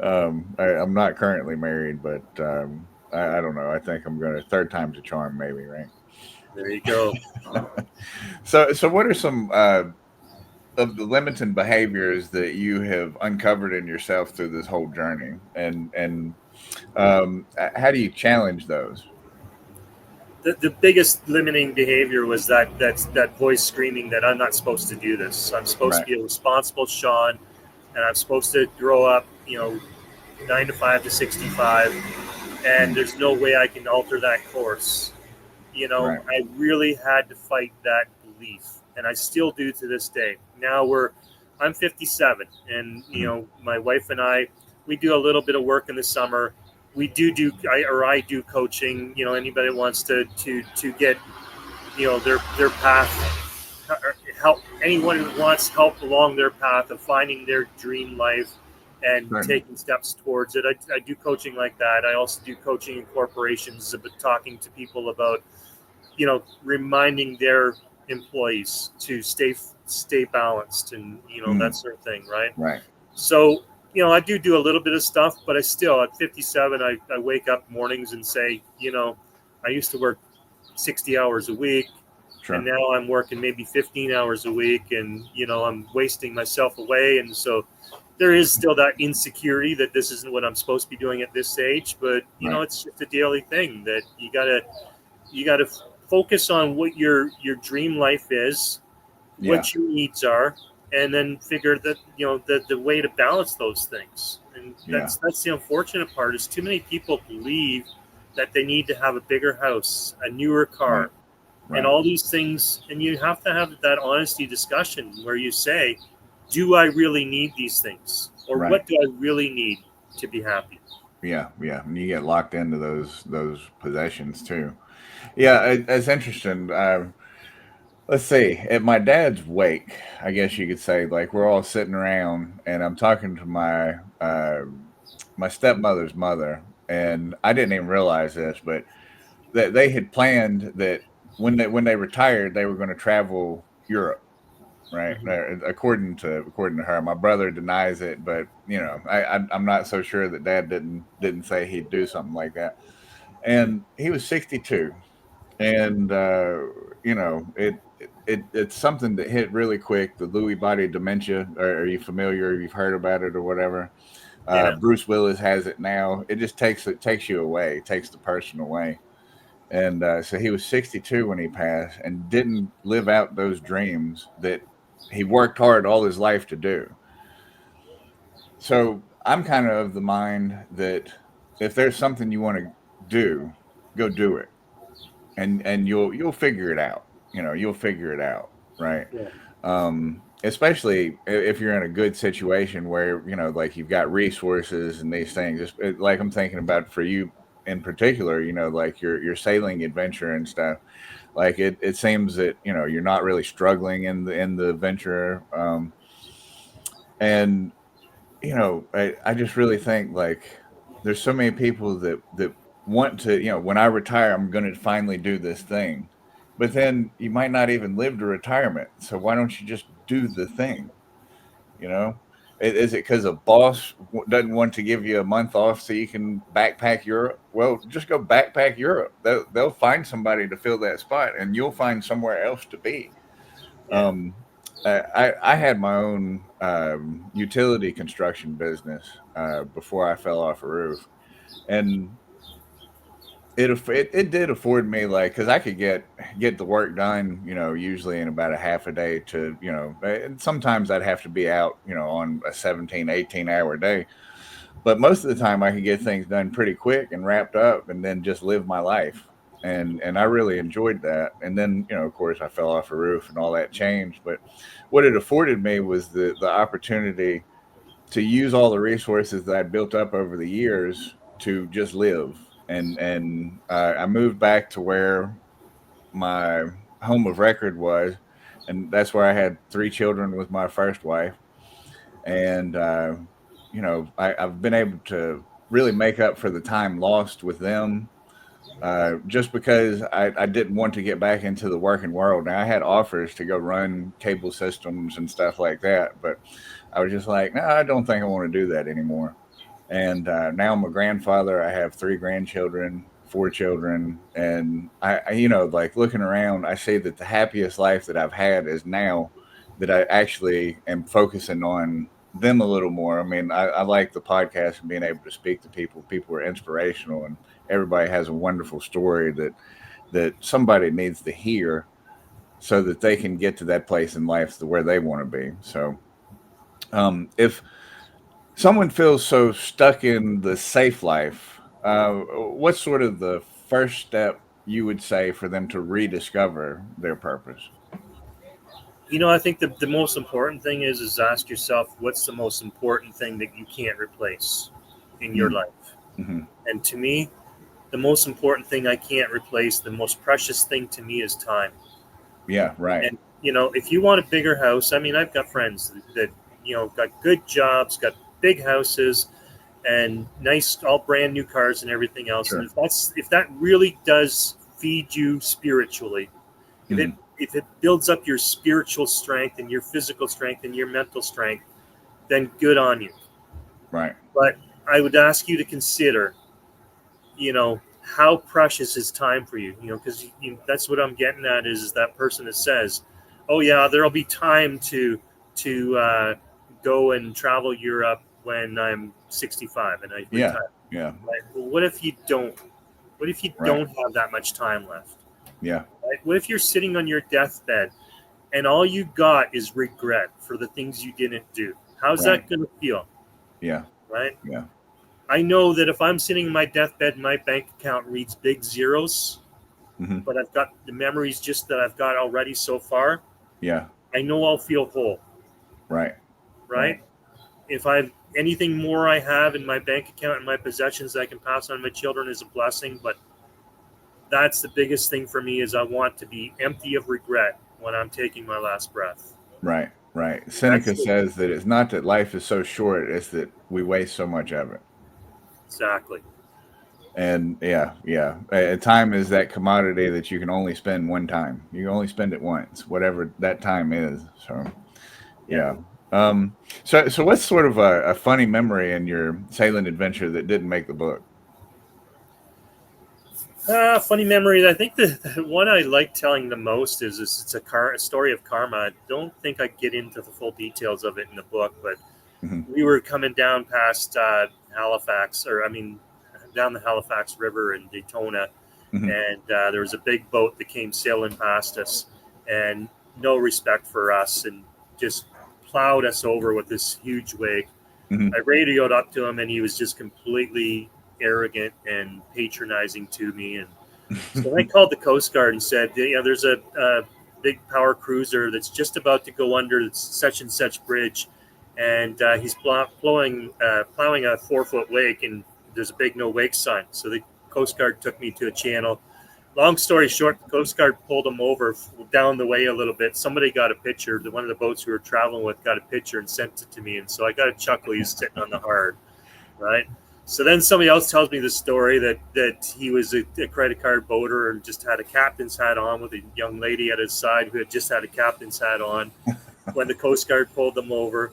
I'm not currently married, but I don't know. I think I'm going to third time's a charm, maybe, right? there you go. So what are some of the limiting behaviors that you have uncovered in yourself through this whole journey, and how do you challenge those? The biggest limiting behavior was that voice screaming that I'm not supposed to do this. I'm supposed to Right. be a responsible Shawn, and I'm supposed to grow up, 9 to 5 to 65, and Mm. there's no way I can alter that course. Right. I really had to fight that belief, and I still do to this day. I'm 57, and Mhm. my wife and we do a little bit of work in the summer. We I do coaching. Anybody wants to get their path, help anyone who wants help along their path of finding their dream life and Certainly. taking steps towards it. I do coaching like that. I also do coaching in corporations, about talking to people about reminding their employees to stay balanced, and that Mm. sort of thing, right? Right. So I do a little bit of stuff, but I still at 57 I wake up mornings and say, I used to work 60 hours a week, and Sure. now I'm working maybe 15 hours a week, and I'm wasting myself away. And so there is still that insecurity that this isn't what I'm supposed to be doing at this age, but Right. it's just a daily thing that you gotta focus on what your dream life is, Yeah. what your needs are, and then figure that the way to balance those things. And Yeah. that's the unfortunate part is too many people believe that they need to have a bigger house, a newer Right. car, and Right. all these things. And you have to have that honesty discussion where you say, do I really need these things, or Right. what do I really need to be happy? Yeah. Yeah. And you get locked into those possessions too. Yeah. It's interesting. Let's see. At my dad's wake, I guess you could say, like we're all sitting around, and I'm talking to my stepmother's mother, and I didn't even realize this, but that they had planned that when they retired, they were going to travel Europe, right? Mhm. According to her. My brother denies it, but I'm not so sure that Dad didn't say he'd do something like that. And he was 62, and it's something that hit really quick. The Lewy body dementia. Are you familiar? You've heard about it or whatever? Yeah. Bruce Willis has it now. It takes you away. It takes the person away. And so he was 62 when he passed, and didn't live out those dreams that he worked hard all his life to do. So I'm kind of the mind that if there's something you want to do, go do it, and you'll figure it out. You'll figure it out, right? Yeah. Especially if you're in a good situation where like you've got resources and these things. Like I'm thinking about for you in particular, like your sailing adventure and stuff. Like it seems that you're not really struggling in the venture, and I just really think like there's so many people that want to, when I retire, I'm going to finally do this thing. But then you might not even live to retirement. So why don't you just do the thing? You know, is it because a boss doesn't want to give you a month off so you can backpack Europe? Well, just go backpack Europe. They'll find somebody to fill that spot and you'll find somewhere else to be. Yeah. Um, I had my own utility construction business before I fell off a roof, and it did afford me like because I could get the work done, usually in about a half a day to and sometimes I'd have to be out, on a 17, 18 hour day. But most of the time, I could get things done pretty quick and wrapped up, and then just live my life. And I really enjoyed that. And then, of course, I fell off a roof and all that changed. But what it afforded me was the opportunity to use all the resources that I built up over the years to just live. And I moved back to where my home of record was, and that's where I had 3 children with my first wife. And I've been able to really make up for the time lost with them, just because I didn't want to get back into the working world. Now I had offers to go run cable systems and stuff like that, but I was just like, no, I don't think I want to do that anymore. And now I'm a grandfather. I have 3 grandchildren, 4 children, and like looking around, I say that the happiest life that I've had is now that I actually am focusing on them a little more. I mean, I like the podcast and being able to speak to people. People are inspirational, and everybody has a wonderful story that somebody needs to hear so that they can get to that place in life to where they want to be. So, if someone feels so stuck in the safe life, what's sort of the first step you would say for them to rediscover their purpose? I think the most important thing is ask yourself what's the most important thing that you can't replace in your Mm, life. hmm. And to me, the most important thing I can't replace, the most precious thing to me is time. Yeah, right. And if you want a bigger house, I mean, I've got friends that got good jobs, got big houses, and nice, all brand new cars and everything else. And Sure. if that really does feed you spiritually, if it Hmm. if it builds up your spiritual strength and your physical strength and your mental strength, then good on you. Right. But I would ask you to consider, how precious is time for you? Because that's what I'm getting at is that person that says, "Oh yeah, there'll be time to go and travel Europe when I'm 65 and I Yeah. retire." Yeah. Right? Well, what if you don't? What if you Right. don't have that much time left? Yeah. Right? What if you're sitting on your deathbed and all you got is regret for the things you didn't do? How's Right. that going to feel? Yeah. Right? Yeah. I know that if I'm sitting in my deathbed and my bank account reads big zeros, Hmm. but I've got the memories just that I've got already so far, Yeah. I know I'll feel whole, Right. Right. right? If I've anything more I have in my bank account and my possessions that I can pass on to my children is a blessing, but that's the biggest thing for me is I want to be empty of regret when I'm taking my last breath. Right. Right. That's Seneca the, says that it's not that life is so short; it's that we waste so much of it. exactly. And yeah, yeah. Time is that commodity that you can only spend one time. You can only spend it once, whatever that time is. So Yeah. yeah. So what's sort of a funny memory in your sailing adventure that didn't make the book? Funny memories. I think the one I like telling the most is it's a story of karma. I don't think I get into the full details of it in the book, but Hmm. we were coming down past Halifax, or I mean, down the Halifax River in Daytona, Hmm. and there was a big boat that came sailing past us, and no respect for us, and just plowed us over with this huge wake. Hmm. I radioed up to him, and he was just completely arrogant and patronizing to me, and So I called the Coast Guard and said, there's a big power cruiser that's just about to go under such and such bridge, and he's plowing a 4 foot wake, and there's a big no wake sign. So the Coast Guard took me to a channel. Long story short, the Coast Guard pulled him over down the way a little bit. Somebody got a picture. One of the boats we were traveling with got a picture and sent it to me, and so I got a chuckle. He's sitting on the hard, right? So then somebody else tells me the story that he was a credit card boater and just had a captain's hat on with a young lady at his side who had just had a captain's hat on when the Coast Guard pulled them over.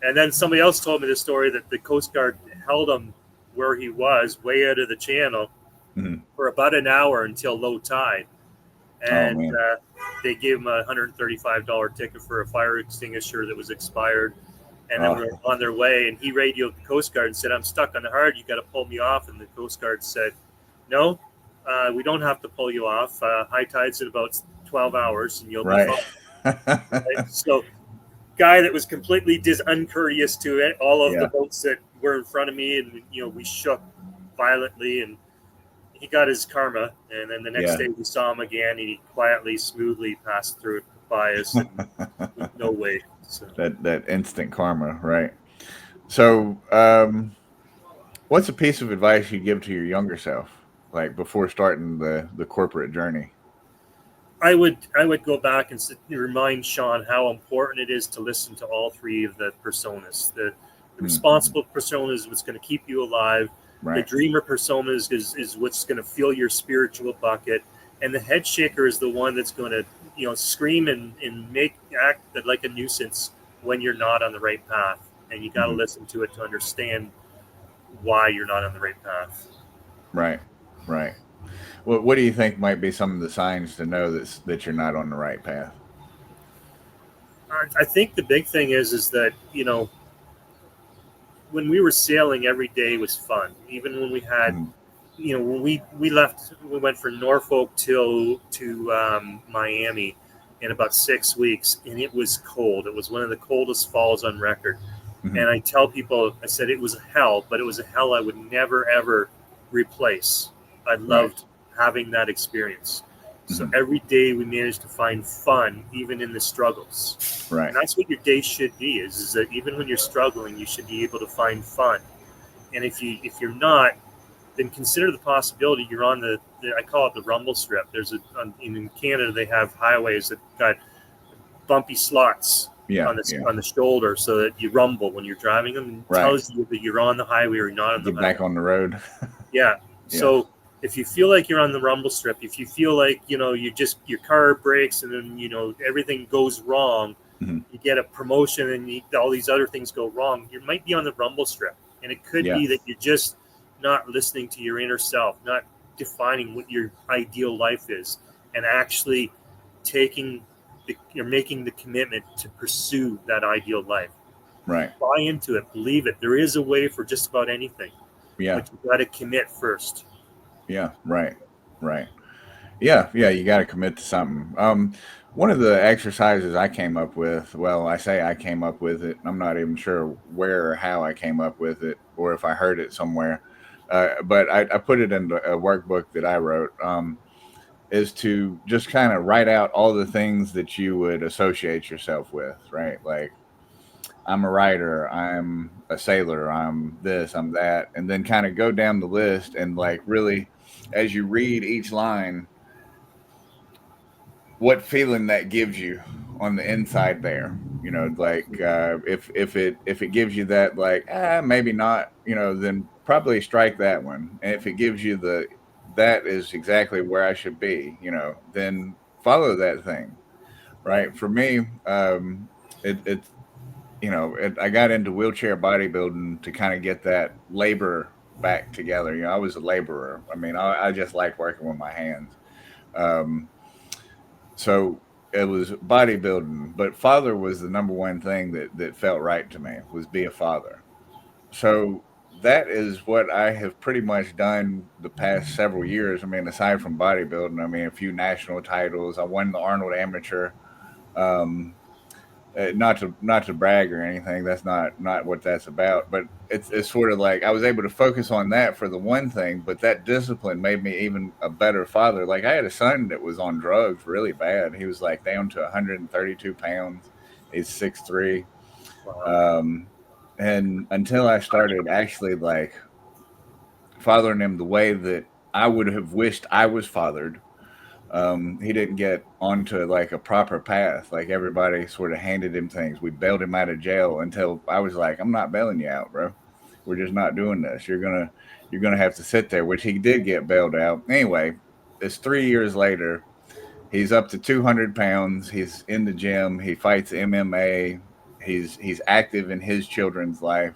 And then somebody else told me the story that the Coast Guard held him where he was, way out of the channel, for about an hour until low tide. And they gave him a $135 ticket for a fire extinguisher that was expired. And then we were on their way, and he radioed the Coast Guard and said, "I'm stuck on the hard. You got to pull me off." And the Coast Guard said, "No, we don't have to pull you off. High tide's in about 12 hours, and you'll be fine." Right? So, guy that was completely uncourteous to it, all of the boats that were in front of me, and we shook violently, and he got his karma. And then the next day we saw him again, and he quietly, smoothly passed through it by us, and no way. So. That instant karma, right? So, what's a piece of advice you give to your younger self, like before starting the corporate journey? I would go back and remind Shawn how important it is to listen to all three of the personas. The responsible persona is what's going to keep you alive. Right. The dreamer persona is what's going to fill your spiritual bucket, and the head shaker is the one that's going to scream and act like a nuisance when you're not on the right path, and you got to listen to it to understand why you're not on the right path. Right. What do you think might be some of the signs to know that you're not on the right path? I think the big thing is that when we were sailing, every day was fun. Even when we had when we left, we went from Norfolk to Miami in about 6 weeks, and it was cold. It was one of the coldest falls on record. And I tell people, I said it was a hell, but it was a hell I would never ever replace. I loved having that experience. So every day we managed to find fun, even in the struggles. Right. And that's what your day should be. Is that even when you're struggling, you should be able to find fun. And if you're not, then consider the possibility you're on the I call it the rumble strip. There's in Canada they have highways that got bumpy slots on the shoulder, so that you rumble when you're driving them. It tells you that you're on the highway or not on the highway. Back on the road. Yeah. So if you feel like you're on the rumble strip, if you feel like your car breaks and then everything goes wrong, you get a promotion and all these other things go wrong, you might be on the rumble strip, and it could be that you're just not listening to your inner self, not defining what your ideal life is, and actually you're making the commitment to pursue that ideal life. Right. Buy into it, believe it. There is a way for just about anything. Yeah. But you got to commit first. Yeah. Right. Yeah. You got to commit to something. One of the exercises I came up with, well, I say I came up with it. I'm not even sure where or how I came up with it, or if I heard it somewhere. But I put it in a workbook that I wrote, is to just kind of write out all the things that you would associate yourself with, right? Like, I'm a writer, I'm a sailor, I'm this, I'm that, and then kind of go down the list and like really, as you read each line, what feeling that gives you on the inside there, like if it gives you that like maybe not, then probably strike that one. And if it gives you that is exactly where I should be, then follow that thing. Right. For me, it's I got into wheelchair bodybuilding to kind of get that labor back together. I was a laborer. I mean, I just like working with my hands. So it was bodybuilding, but father was the number one thing that felt right to me, was be a father. So that is what I have pretty much done the past several years. I mean, aside from bodybuilding, I mean, a few national titles. I won the Arnold Amateur. not to brag or anything. That's not what that's about. But it's sort of like I was able to focus on that for the one thing, but that discipline made me even a better father. Like I had a son that was on drugs really bad. He was like down to 132 pounds. He's 6'3". Wow. Um, and until I started actually like fathering him the way that I would have wished I was fathered, he didn't get onto like a proper path. Like everybody sort of handed him things. We bailed him out of jail until I was like, I'm not bailing you out, bro. We're just not doing this. You're gonna have to sit there, which he did get bailed out. Anyway, it's 3 years later. He's up to 200 pounds. He's in the gym. He fights MMA. He's active in his children's life.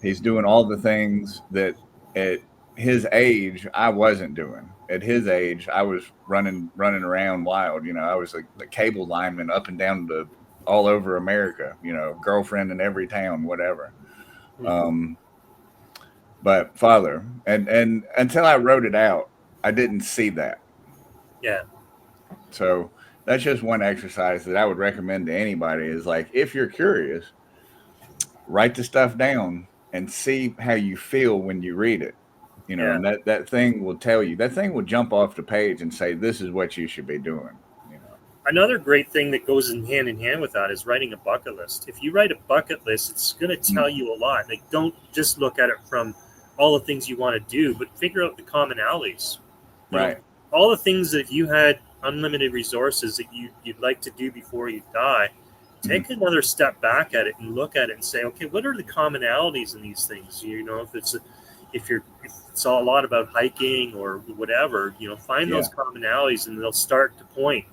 He's doing all the things that at his age I wasn't doing. At his age, I was running around wild. I was like the cable lineman up and down to all over America. Girlfriend in every town, whatever. Mhm. Um, but father, and until I wrote it out, I didn't see that. Yeah. So that's just one exercise that I would recommend to anybody. Is like if you're curious, write the stuff down and see how you feel when you read it. Yeah. And that thing will tell you, that thing will jump off the page and say, this is what you should be doing. Another great thing that goes in hand with that is writing a bucket list. If you write a bucket list, it's going to tell Mm, you a lot. Like, don't just look at it from all the things you want to do, but figure out the commonalities. You know, right. all the things that if you had unlimited resources that you'd like to do before you die, Mm, take another step back at it and look at it and say, okay, what are the commonalities in these things? If it's a lot about hiking or whatever, find yeah, those commonalities and they'll start to point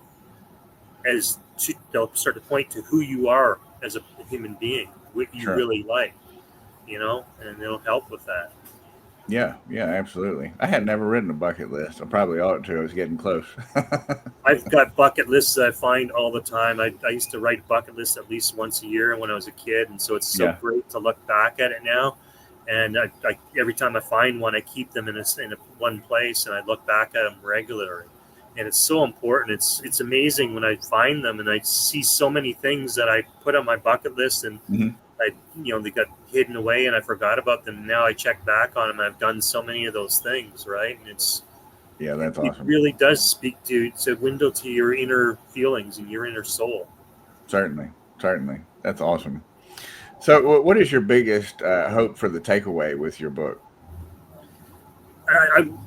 to who you are as a human being, what you sure. really like, and it'll help with that. Yeah, yeah, absolutely. I had never written a bucket list. I probably ought to. I was getting close. I've got bucket lists that I find all the time. I used to write bucket lists at least once a year when I was a kid, and so it's so Yeah, great to look back at it now. And every time I find one, I keep them in a one place, and I look back at them regularly. And it's so important. It's amazing when I find them, and I see so many things that I put on my bucket list, and hmm, they got hidden away, and I forgot about them. Now I check back on them. And I've done so many of those things, right? And yeah, that's it awesome. really does speak to it's a window to your inner feelings and your inner soul. Certainly, certainly. That's awesome. So, what is your biggest hope for the takeaway with your book?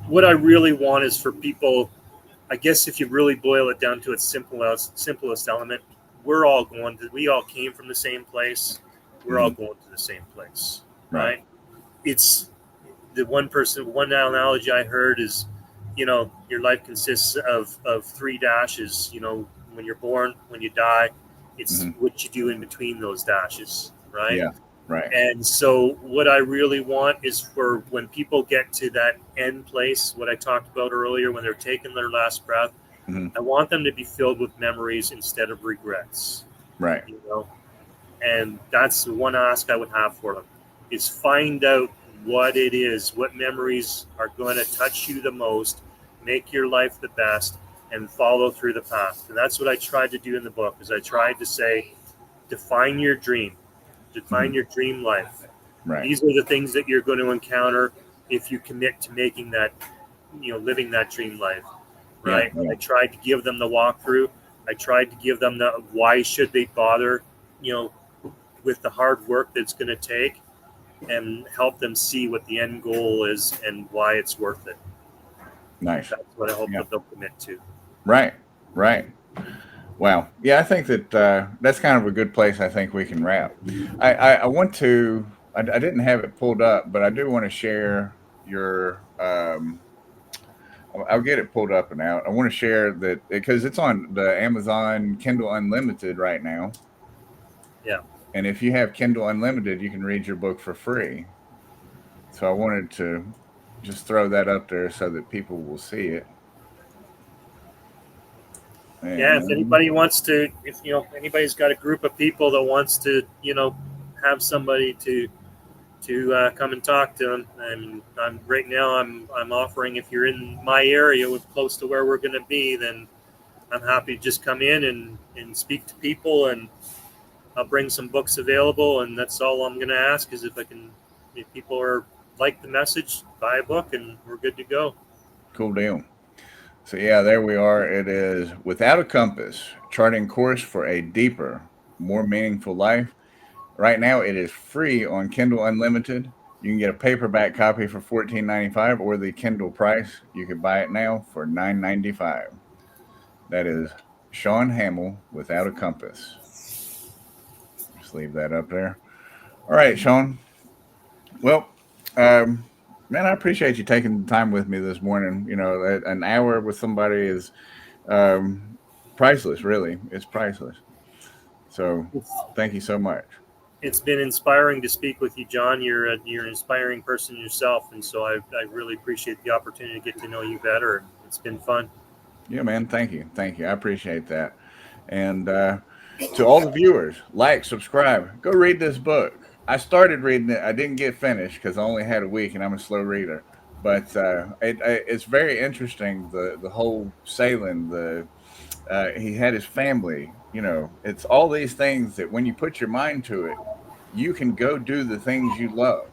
What I really want is for people, I guess, if you really boil it down to its simplest element, we all came from the same place. We're all Hmm. going to the same place, Right. right? It's one analogy I heard is, your life consists of three dashes. When you're born, when you die, it's Hmm. what you do in between those dashes, right? Yeah. Right. And so, what I really want is for when people get to that end place, what I talked about earlier, when they're taking their last breath, Hmm. I want them to be filled with memories instead of regrets. Right. You know, and that's the one ask I would have for them is find out what it is, what memories are going to touch you the most, make your life the best, and follow through the path. And that's what I tried to do in the book. Is I tried to say, define your dream, define Hmm. your dream life. Right. These are the things that you're going to encounter if you commit to making that, living that dream life, Yeah. right? Yeah. I tried to give them the walkthrough. I tried to give them the why should they bother, you know, with the hard work that's going to take, and help them see what the end goal is and why it's worth it. Nice. That's what I hope Yeah. that they'll commit to. Right. Right. Wow. Yeah, I think that that's kind of a good place. I think we can wrap. I want to. I didn't have it pulled up, but I do want to share your. I'll get it pulled up and out. I want to share that because it's on the Amazon Kindle Unlimited right now, Yeah. and if you have Kindle Unlimited, you can read your book for free. So I wanted to just throw that up there so that people will see it. Yeah. If And anybody wants to, if anybody's got a group of people that wants to, have somebody to come and talk to them, and right now I'm offering, if you're in my area with close to where we're going to be, then I'm happy to just come in and speak to people, and I'll bring some books available, and that's all I'm going to ask is if people are like the message, buy a book, and we're good to go. Cool deal. So yeah, there we are. It is Without a Compass, charting course for a deeper, more meaningful life. Right now, it is free on Kindle Unlimited. You can get a paperback copy for $14.95, or the Kindle price. You can buy it now for $9.95. That is Shawn Hamill, Without a Compass. Just leave that up there. All right, Shawn. Well, um, man, I appreciate you taking the time with me this morning. An hour with somebody is um, priceless, really. It's priceless. So It's, thank you so much. it's been inspiring to speak with you, John. You're an inspiring person yourself, and so I really appreciate the opportunity to get to know you better. It's been fun. Yeah, man. Thank you. Thank you. I appreciate that. And to all the viewers, like, subscribe, go read this book. I started reading it. I didn't get finished because I only had a week, and I'm a slow reader. But it's very interesting. The whole sailing. He had his family. It's all these things that when you put your mind to it, you can go do the things you love.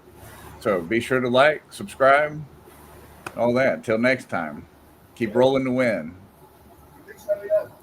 So be sure to like, subscribe, all that. Till next time, keep rolling to win.